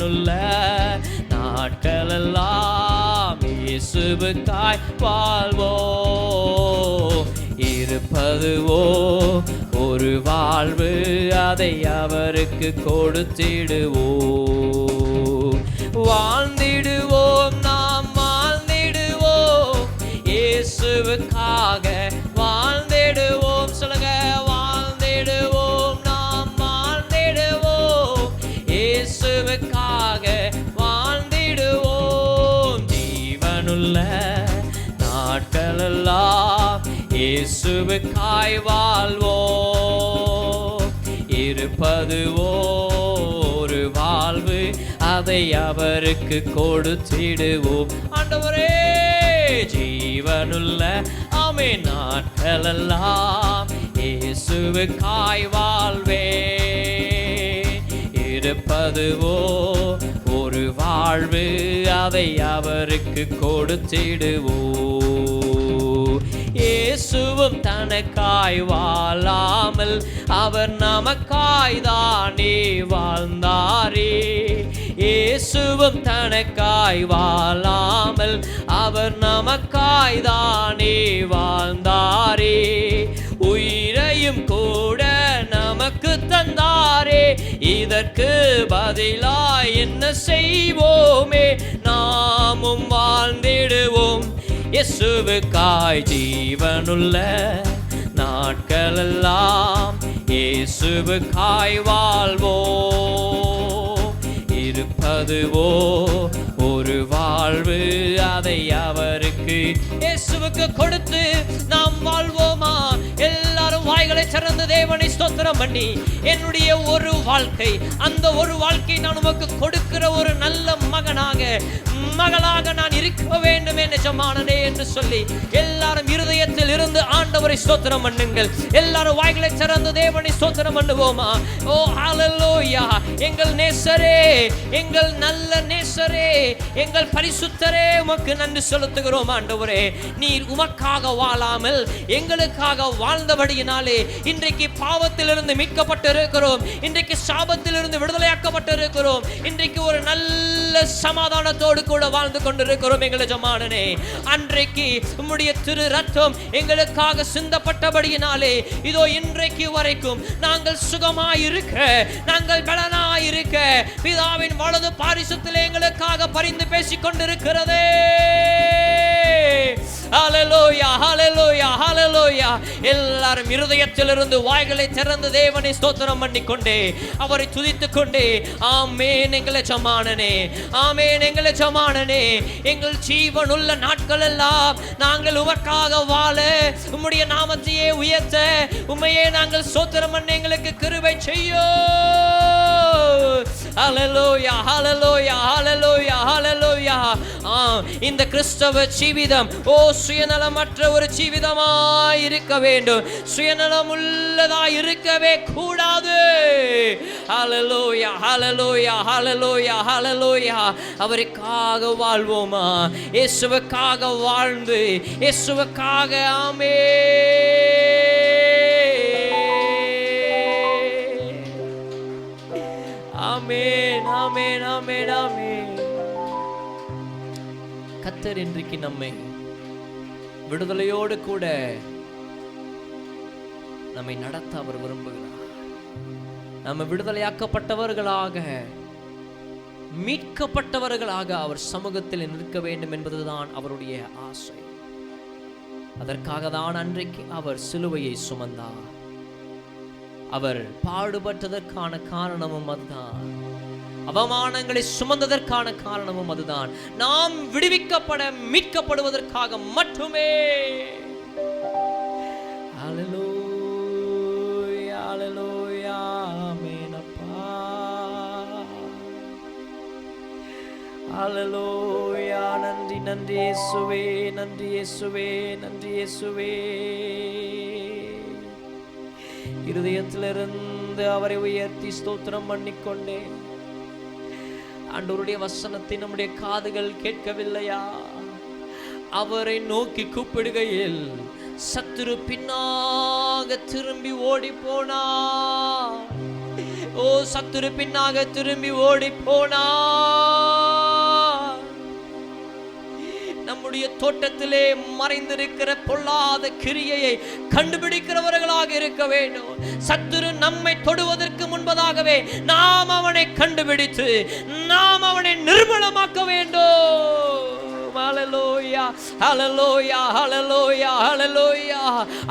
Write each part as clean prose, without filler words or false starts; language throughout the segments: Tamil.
ஜீவனுள்ள நாட்களெல்லாம் இயேசுவுக்காய் வாழ்வோ. இருப்பதுவோ ஒரு வாழ்வு, அதை அவருக்கு கொடுத்திடுவோ. வாழ்ந்திடுவோம், நாம் வாழ்ந்திடுவோம், இயேசுவுக்காக வாழ்ந்திடுவோம். சொல்லுங்க, வாழ்ந்திடுவோம், நாம் வாழ்ந்திடுவோம், இயேசுவுக்காக வாழ்ந்திடுவோம். ஜீவனுள்ள நாட்களெல்லாம் இயேசுவுக்காய் வாழ்வோ. இருப்பதுவோ ஒரு வாழ்வு, அதை அவருக்கு கொடுத்திடுவோம். ஆண்டவரே, ஜீவனுள்ள ஆமென் நாட்களெல்லாம் இயேசுவுக்காய் வாழ்வே. இருப்பதுவோ ஒரு வாழ்வு, அதை அவருக்கு கொடுத்திடுவோம். இயேசுவும் தனக்காய் வாழாமல் அவர் நமக்காய் தானே வாழ்ந்தாரே. இயேசுவும் தனக்காய் வாழாமல் அவர் நமக்காய் தானே வாழ்ந்தாரே. உயிரையும் கூட நமக்கு தந்தாரே. இதற்கு பதிலாய் என்ன செய்வோமே? நாமும் வாழ்ந்திடுவோம் இயேசுவுக்காய். ஜீவனுள்ள நாட்களெல்லாம் இயேசுவுக்காய் வாழ்வோ. இருப்பதுவோ ஒரு வாழ்வு, அதை அவருக்கு இயேசுவுக்கு கொடுத்து நாம் வாழ்வோமா? எல்லாரும் வாய்களை திறந்து தேவனை ஸ்தோத்திரம் பண்ணி, என்னுடைய ஒரு வாழ்க்கை, அந்த ஒரு வாழ்க்கை நான் உமக்கு கொடுக்கிற ஒரு நல்ல மகனாக மகளாக நான் இருக்க வேண்டும் எஜமானனே என்று சொல்லி எல்லாரும் இருதயத்தில் இருந்து ஆண்டவரை ஸ்தோத்திரம் பண்ணுங்கள். எல்லாரும் வாய்களை திறந்து தேவனை ஸ்தோத்திரம் பண்ணுவோமா? ஓ ஹல்லேலூயா. எங்கள் நேசரே, எங்கள் நல்ல நேசரே, எங்கள் பரிசுத்தரே, உமக்கு நன்றி செலுத்துகிறோம். ஆண்டவரே, நீர் உமக்காக வாழாமல் எங்களுக்காக வாழ்ந்தபடியினாலே இன்றைக்கு பாவத்திலிருந்து மீட்கப்பட்டிருக்கிறோம். இன்றைக்கு சாபத்திலிருந்து விடுதலையாக்கப்பட்டிருக்கிறோம். இன்றைக்கு ஒரு நல்ல சமாதானத்தோடு கூட வாழ்ந்து கொண்டிருக்கிறோம் எங்கள் எஜமானனே. அன்றைக்கு உம்முடைய திரு ரத்தம் எங்களுக்காக சிந்தப்பட்டபடியினாலே இதோ இன்றைக்கு வரைக்கும் நாங்கள் சுகமாயிருக்க, நாங்கள் பலனாயிருக்க பிதாவின் வலது பாரிசத்திலே எங்களுக்காக பரிந்து பேசிக் கொண்டிருக்கிறதே. ஹல்லேலூயா, ஹல்லேலூயா, ஹல்லேலூயா. எல்லாரும் இருதயத்திலிருந்து வாய்களை திறந்து தேவனை ஸ்தோத்திரம் பண்ணிக்கொண்டே அவரை துதித்துக் கொண்டே ஆமென் எங்கள் எஜமானனே, ஆமென் எங்கள் எஜமானனே. எங்கள் ஜீவனுள்ள நாட்கள் எல்லாம் நாங்கள் உமக்காக வாழ, உம்முடைய நாமத்தையே உயர்த்த, உம்மையே நாங்கள் ஸ்தோத்திரம் பண்ண எங்களுக்கு கிருபை செய்யும். ஹல்லேலூயா, ஹல்லேலூயா, ஹல்லேலூயா, ஹல்லேலூயா. இந்த கிறிஸ்தவ ஜீவிதம் ஓ சுயநலமற்ற ஒரு ஜீவிதமாய் இருக்க வேண்டும், சுயநலம் உள்ளதாய் இருக்கவே கூடாது. ஹல்லேலூயா, ஹல்லேலூயா, ஹல்லேலூயா, ஹல்லேலூயா. அவருக்காக வாழ்வோமா? இயேசுவுக்காக வாழ்ந்து இயேசுவுக்காக ஆமென், ஆமென், ஆமென், ஆமென். கர்த்தர் இன்றைக்கு நம்மை விடுதலையோடு கூட நம்மை நடத்த அவர் விரும்புகிறார். நம்ம விடுதலையாக்கப்பட்டவர்களாக, மீட்கப்பட்டவர்களாக அவர் சமூகத்தில் நிற்க வேண்டும் என்பதுதான் அவருடைய ஆசை. அதற்காக தான் அன்றைக்கு அவர் சிலுவையை சுமந்தார். அவர் பாடுபட்டதற்கான காரணமும் அதுதான், அவமானங்களை சுமந்ததற்கான காரணமும் அதுதான். நாம் விடுவிக்கப்பட, மீட்கப்படுவதற்காக மட்டுமே. ஹல்லேலூயா, ஹல்லேலூயா, ஆமென் அப்பா. ஹல்லேலூயா. நன்றி, நன்றி இயேசுவே, நன்றி இயேசுவே, நன்றி இயேசுவே. இருதயத்திலிருந்து அவரை உயர்த்தி ஸ்தோத்திரம் பண்ணிக்கொண்டே, ஆண்டவருடைய வசனத்தை நம்முடைய காதுகள் கேட்கவில்லையா? அவரை நோக்கி கூப்பிடுகையில் சத்துரு பின்னாக திரும்பி ஓடி போனார். ஓ சத்துரு பின்னாக திரும்பி ஓடி போனா. நம்முடைய தோட்டத்திலே மறைந்திருக்கிற பொல்லாத கிரியையை கண்டுபிடிக்கிறவர்களாக இருக்க வேண்டும். சத்துரு நம்மை தொடுவதற்கு முன்பதாகவே நாம் அவனை கண்டுபிடித்து நாம் அவனை நிர்மூலமாக்க வேண்டும். ஹல்லேலூயா, ஹல்லேலூயா, ஹல்லேலூயா, ஹல்லேலூயா.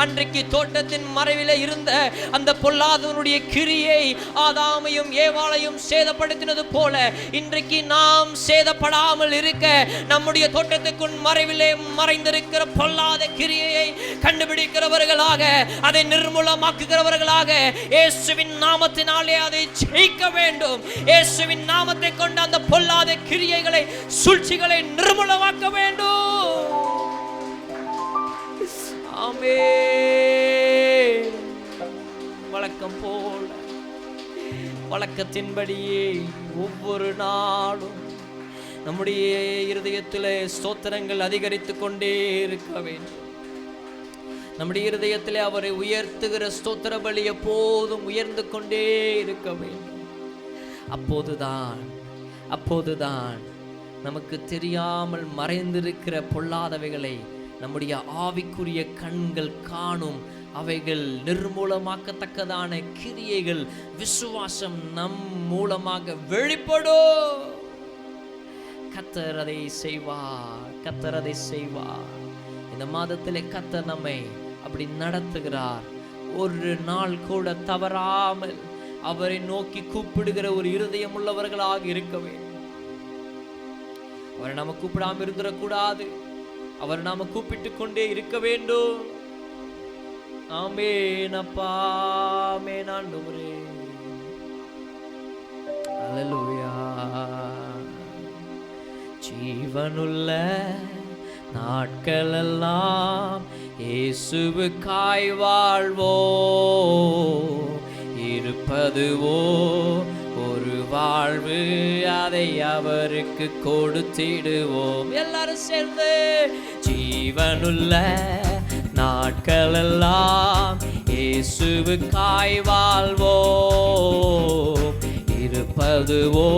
அன்றைக்கு தோட்டத்தின் மறைவிலே இருந்த அந்த பொல்லாதவனுடைய கிரியை ஆதாமையும் ஏவாளையும் சேதப்படுத்தினது போல இன்றைக்கு நாம் சேதப்படாமல் இருக்க நம்முடைய தோட்டத்துக்குள் மறைவிலே மறைந்திருக்கிற பொல்லாத கிரியையை கண்டுபிடிக்கிறவர்களாக, அதை நிர்மூலமாக்குகிறவர்களாக இயேசுவின் நாமத்தினாலே அதை ஜெயிக்க வேண்டும். இயேசுவின் நாமத்தை கொண்டு அந்த பொல்லாத கிரியைகளை சூழ்ச்சிகளை நிர்மூலமாக்க வேண்டும். ஆமென். வழக்கம் போல வழக்கத்தின்படியே ஒவ்வொரு நாளும் நம்முடைய இருதயத்திலே ஸ்தோத்திரங்கள் அதிகரித்து கொண்டே இருக்க வேண்டும். நம்முடைய இருதயத்திலே அவரை உயர்த்துகிற ஸ்தோத்திர பலி எப்போதும் உயர்ந்து கொண்டே இருக்க வேண்டும். அப்போதுதான் நமக்கு தெரியாமல் மறைந்திருக்கிற பொல்லாதவைகளை நம்முடைய ஆவிக்குரிய கண்கள் காணும். அவைகள் நிர்மூலமாக்கத்தக்கதான கிரியைகள் விசுவாசம் நம் மூலமாக வெளிப்படும். கர்த்தர் அதை செய்வார். இந்த மாதத்திலே கர்த்தர் நம்மை அப்படி நடத்துகிறார். ஒரு நாள் கூட தவறாமல் அவரை நோக்கி கூப்பிடுகிற ஒரு இருதயம் உள்ளவர்களாக இருக்க வேண்டும். அவரை நாம கூப்பிடாம இருந்துடக்கூடாது. அவர் நாம கூப்பிட்டு கொண்டே இருக்க வேண்டும். ஆமென் அப்பா, ஆமென் ஆண்டவரே. ஹல்லேலூயா. ஜீவனுள்ள நாட்களெல்லாம் இயேசுவுக்காய் வாழ்வோ, இருப்பதுவோ ஒரு வாழ்வு, அதை அவருக்கு கொடுத்திடுவோம். எல்லாரும் சேர்ந்து ஜீவனுள்ள நாட்களெல்லாம் இயேசுவுக்காய் வாழ்வோம், இருப்பதுவோ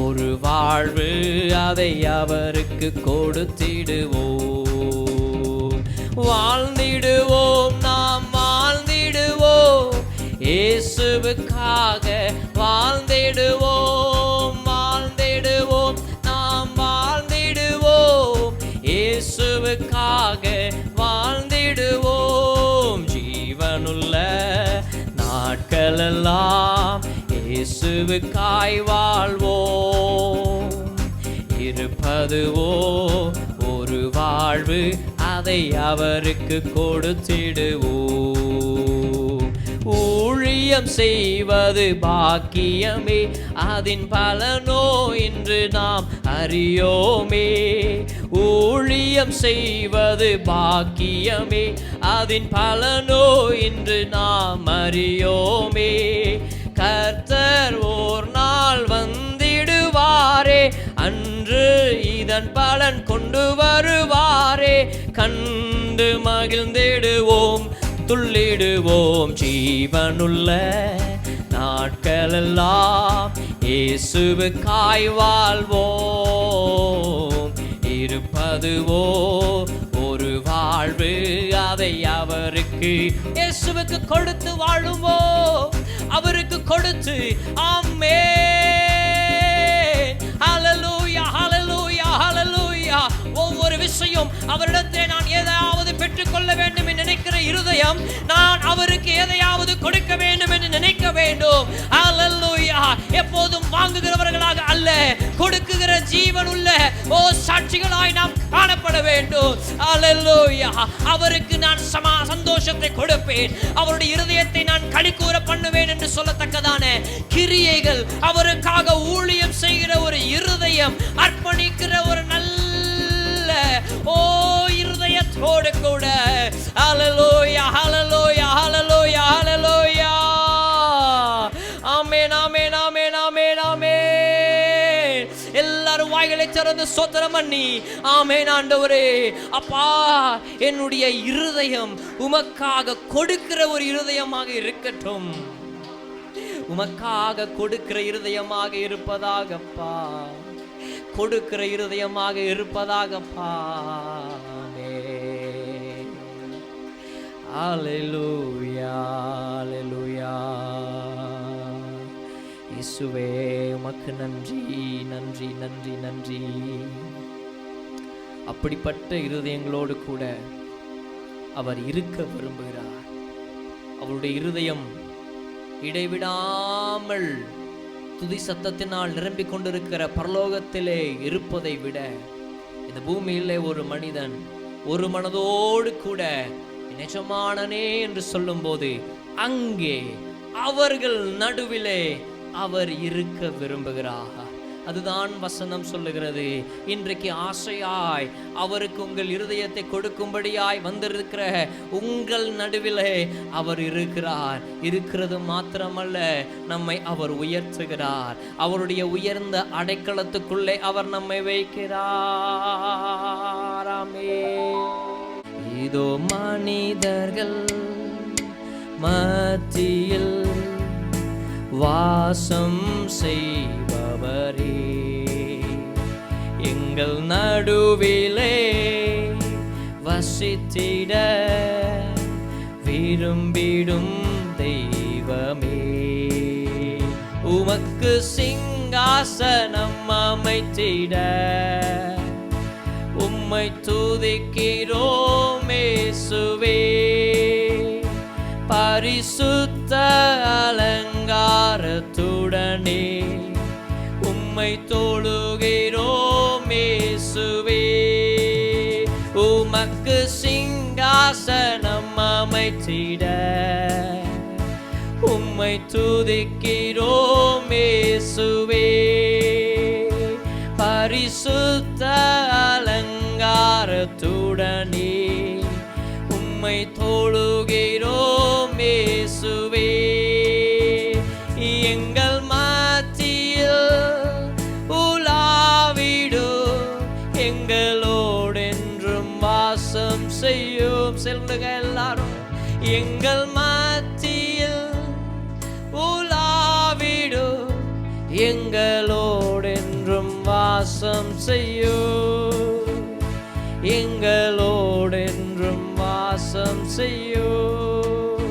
ஒரு வாழ்வு, அதை அவருக்கு கொடுத்திடுவோம். வாழ்ந்திடுவோம், நாம் வாழ்ந்திடுவோம், இயேசுவுக்காக வாழ்ந்திடுவோம். நாம் வாழ்ந்திடுவோம், இயேசுவுக்காக வாழ்ந்திடுவோம். ஜீவனுள்ள நாட்களெல்லாம் இயேசுவுக்காய் வாழ்வோம், இருப்பதுவோ ஒரு வாழ்வு, அதை அவருக்கு கொடுத்திடுவோம். ஊழியம் செய்வது பாக்கியமே, அதன் பலனோ இன்று நாம் அறியோமே. ஊழியம் செய்வது பாக்கியமே, அதன் பலனோ இன்று நாம் அறியோமே. கர்த்தர் ஓர் நாள் வந்திடுவாரே, அன்று இதன் பலன் கொண்டு வருவாரே. கண்டு மகிழ்ந்திடுவோம், துள்ளிடுவோம். ஜீவனுள்ள நாட்களெல்லாம் இயேசுவுக்காய் வாழ்வோம், இருப்பதுவோ ஒரு வாழ்வு, அதை அவருக்கு இயேசுவுக்கு கொடுத்து வாழுவோம், அவருக்கு கொடுத்து. ஆமென். ஹல்லேலூயா, ஹல்லேலூயா, ஹல்லேலூயா. ஒவ்வொரு விஷயம் அவரிடத்தில் நான் ஏதாவது பெற்றுக்கொள்ள வேண்டும் என்று நினைக்கிற இருதயம், நான் அவருக்கு எதையாவது கொடுக்க வேண்டும் என்று நினைக்க வேண்டும். ஹல்லேலூயா. எப்போதும் வாங்குகிறவர்களாக அல்ல, கொடுக்குகிற ஜீவன் உள்ள சாட்சிகளாய் நாம் காணப்பட வேண்டும். ஹல்லேலூயா. அவருக்கு நான் சந்தோஷத்தை கொடுப்பேன், அவருடைய இருதயத்தை நான் களிகூர பண்ணுவேன் என்று சொல்லத்தக்கதான கிரியைகள், அவருக்காக ஊழியம் செய்கிற ஒரு இருதயம், அர்ப்பணிக்கிற ஒரு நல்ல இருதயத்தோடு கூட. ஹல்லேலூயா, ஹல்லேலூயா, ஹல்லேலூயா, ஹல்லேலூயா. ஆமென், ஆமென், ஆமென், ஆமென், ஆமென். எல்லாரும் வாய்களை திறந்து ஸ்தோத்திரம் பண்ணி ஆமென் ஆண்டவரே. அப்பா, என்னுடைய இருதயம் உமக்காக கொடுக்கிற ஒரு இருதயமாக இருக்கட்டும். உமக்காக கொடுக்கிற இருதயமாக இருப்பதாகப்பா, கொடுக்கிற இருதயமாக இருப்பதாகப்பா. அல்லேலூயா, அல்லேலூயா. இயேசுவே உமக்கு நன்றி, நன்றி, நன்றி, நன்றி. அப்படிப்பட்ட இருதயங்களோடு கூட அவர் இருக்க விரும்புகிறார். அவருடைய இருதயம் இடைவிடாமல் துதி சத்தத்தினால் நிரம்பிக் கொண்டிருக்கிற பரலோகத்திலே இருப்பதை விட இந்த பூமியிலே ஒரு மனிதன் ஒரு மனதோடு கூட நிஜமானனே என்று சொல்லும்போது அங்கே அவர்கள் நடுவிலே அவர் இருக்க விரும்புகிறார். அதுதான் வசனம் சொல்லுகிறது. இன்றைக்கு ஆசையாய் அவருக்கு உங்கள் இருதயத்தை கொடுக்கும்படியாய் வந்திருக்கிற உங்கள் நடுவிலே அவர் இருக்கிறார். இருக்கிறது மாத்திரமல்ல, நம்மை அவர் உயர்த்துகிறார். அவருடைய உயர்ந்த அடைக்கலத்துக்குள்ளே அவர் நம்மை வைக்கிறார். ஆமென். இதோ மனிதர்கள் மத்தியில் வாசம் செய்பவரே, எங்கள் நடுவிலே வசித்திட விரும்பிடும் தெய்வமே, உமக்கு சிங்காசனம் அமைத்திட உம்மை துதிக்கிறோம் இயேசுவே. பரிசுத்த அலங்காரத்துடனே உம்மை தொழுகிறோம் இயேசுவே. உமக்கு சிங்காசனம் அமைத்திட உம்மை துதிக்கிறோம் இயேசுவே. பரிசுத்த அலங்காரத்துடனே உம்மை தொழுகிறோம் இயேசுவே. எங்கள் மத்தியில் உலாவிடு, எங்களோடென்றும் வாசம் செய்யும். சொல்லுங்க எல்லாரும், எங்கள் மத்தியில் உலாவிடு, எங்களோடென்றும் வாசம் செய்யும். எங்களோடென்றும் வாசம் செய்யும்.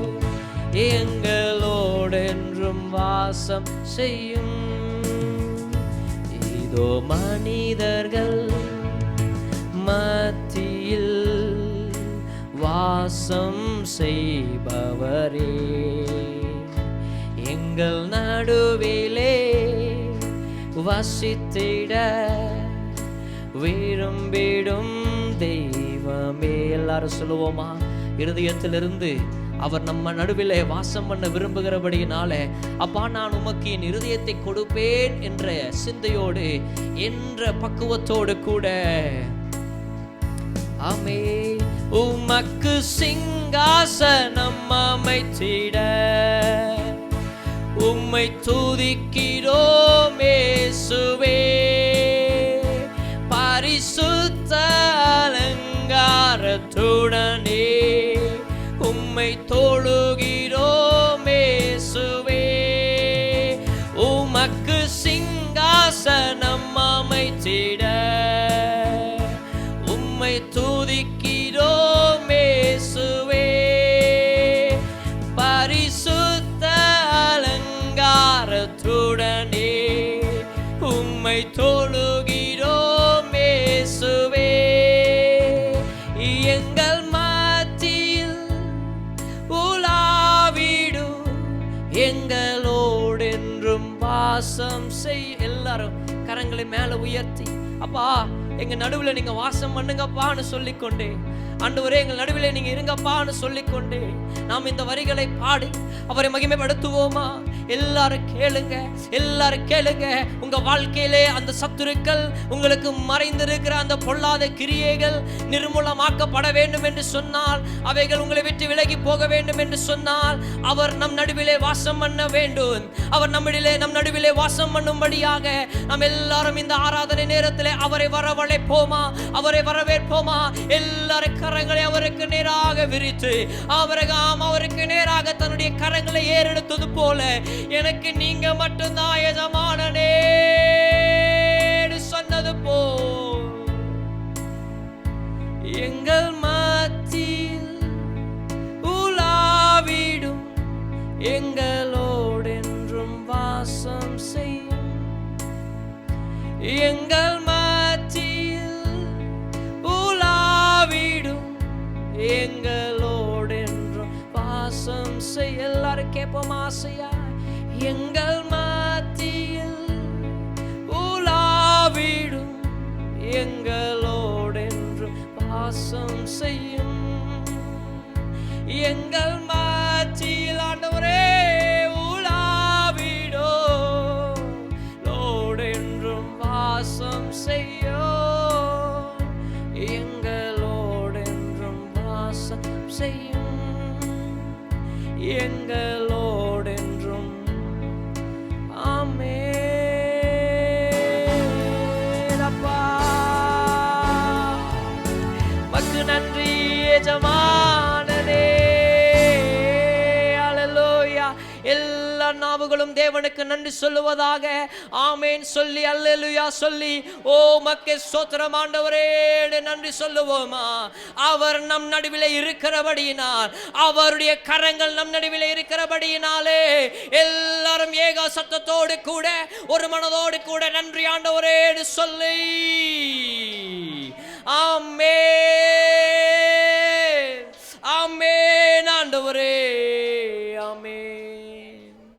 எங்களோடென்றும் வாசம் செய்யும். இதோ மனிதர்கள் மத்தியில் வாசம் செய்பவரே, எங்கள் நடுவிலே வசித்திட விரும்பிடும் தெய்வமே. எல்லாரும் சொல்லுவோமா? இருதயத்திலிருந்து அவர் நம்ம நடுவிலே வாசம் பண்ண விரும்புகிறபடியினாலே, அப்பா நான் உமக்கு என் இருதயத்தை கொடுப்பேன் என்ற சிந்தையோடு, என்ற பக்குவத்தோடு கூட, ஆமே, உமக்கு சிங்காசனம் அமைத்திட உம்மை துதிக்கிறோம் இயேசுவே. பரிசுத்த அலங்காரத்துடனே உம்மை தொழுகிறோம் இயேசுவே. உமக்கு சிங்காசனம் அமைத்திட உம்மை துதிக்கிறோம் இயேசுவே. பரிசுத்த அலங்காரத்துடனே உம்மை தொழுகிறோம் இயேசுவே. எங்கள் மத்தியில் உலாவிடு, எங்களோடென்றும் வாசம் செய். எல்லாரும் கரங்களை மேல உயர்த்தி, அப்பா எங்க நடுவில் நீங்க வாசம் பண்ணுங்கப்பான்னு சொல்லிக்கொண்டே, ஆண்டவரே எங்கள் நடுவில் நீங்க இருங்கப்பான்னு சொல்லிக்கொண்டே நாம் இந்த வரிகளை பாடி அவரை மகிமைப்படுத்துவோமா? எல்லாரும் கேளுங்க, எல்லாரும் கேளுங்க. உங்க வாழ்க்கையிலே அந்த சத்துருக்கள், உங்களுக்கு மறைந்திருக்கிற அந்த பொல்லாத கிரியைகள் நிர்மூலமாக்கப்பட வேண்டும் என்று சொன்னால், அவைகள் உங்களை விட்டு விலகி போக வேண்டும் என்று சொன்னால், அவர் நம் நடுவிலே வாசம் பண்ண வேண்டும். அவர் நம் நடுவிலே வாசம் பண்ணும்படியாக நாம் எல்லாரும் இந்த ஆராதனை நேரத்திலே அவரை வரவழைப்போமா? அவரை வரவேற்போமா? எல்லாரும் கரங்களை அவருக்கு நேராக விரித்து, அவருக்கு நேராக தன்னுடைய கரங்களை ஏறெடுத்தது போல எனக்கு நீங்க மட்டும்தான் எஜமானனே சொன்னது போ எங்கள் மத்தியில் உலாவிடும் எங்களோடென்றும் வாசம் செய்யும் எங்கள் மத்தியில் உலாவிடும் எங்களோடென்றும் வாசம் செய்ய எல்லாரும் கேட்போம் ஆசையா எங்கள் மத்தியில் உலாவிடும் எங்களோடென்றும் வாசம் செய்யும் எங்கள் மத்தியில் ஆண்டவரே உலாவிடோ லோடென்றும் வாசம் செய்யோ எங்களோடென்றும் வாசம் செய்யும் எங்களோடென்றும் ஆமென் அப்பா மக்கு நன்றி எஜமானனே அல்லேலூயா எல்லா நாவுகளும் தேவனுக்கு நன்றி சொல்லுவதாக ஆமென் சொல்லி அல்லேலூயா சொல்லி ஓ மக்கே ஸ்தோத்திரம் ஆண்டவரே நன்றி சொல்லுவோமா அவர் நம் நடுவிலே இருக்கிறபடியினால் அவருடைய கரங்கள் நம் நடுவிலே இருக்கிறபடியினாலே எல்லாரும் ஏக சத்தத்தோடு கூட ஒரு மனதோடு கூட நன்றி ஆண்டவரே சொல்லி ஆமென் ஆமென் ஆண்டவரே ஆமென்